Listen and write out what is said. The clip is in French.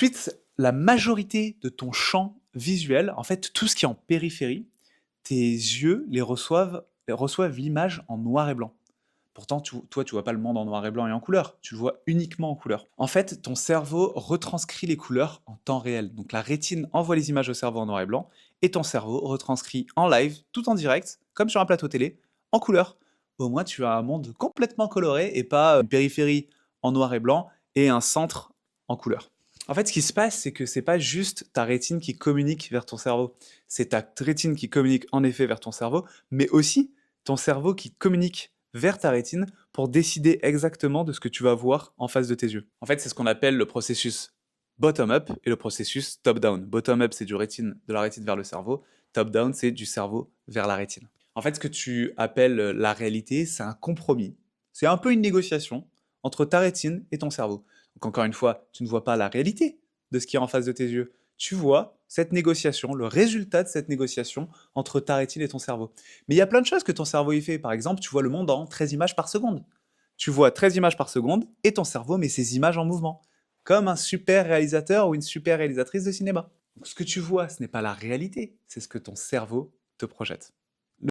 Ensuite, la majorité de ton champ visuel, en fait, tout ce qui est en périphérie, tes yeux reçoivent l'image en noir et blanc. Pourtant, toi, tu vois pas le monde en noir et blanc et en couleur, tu le vois uniquement en couleur. En fait, ton cerveau retranscrit les couleurs en temps réel. Donc la rétine envoie les images au cerveau en noir et blanc, et ton cerveau retranscrit en live, tout en direct, comme sur un plateau télé, en couleur. Au moins, tu as un monde complètement coloré et pas une périphérie en noir et blanc et un centre en couleur. En fait, ce qui se passe, c'est que c'est pas juste ta rétine qui communique vers ton cerveau. C'est ta rétine qui communique en effet vers ton cerveau, mais aussi ton cerveau qui communique vers ta rétine pour décider exactement de ce que tu vas voir en face de tes yeux. En fait, c'est ce qu'on appelle le processus bottom-up et le processus top-down. Bottom-up, c'est de la rétine vers le cerveau. Top-down, c'est du cerveau vers la rétine. En fait, ce que tu appelles la réalité, c'est un compromis. C'est un peu une négociation entre ta rétine et ton cerveau. Donc encore une fois, tu ne vois pas la réalité de ce qui est en face de tes yeux. Tu vois cette négociation, le résultat de cette négociation entre ta rétine et ton cerveau. Mais il y a plein de choses que ton cerveau y fait. Par exemple, tu vois le monde en 13 images par seconde. Tu vois 13 images par seconde et ton cerveau met ces images en mouvement. Comme un super réalisateur ou une super réalisatrice de cinéma. Donc, ce que tu vois, ce n'est pas la réalité, c'est ce que ton cerveau te projette.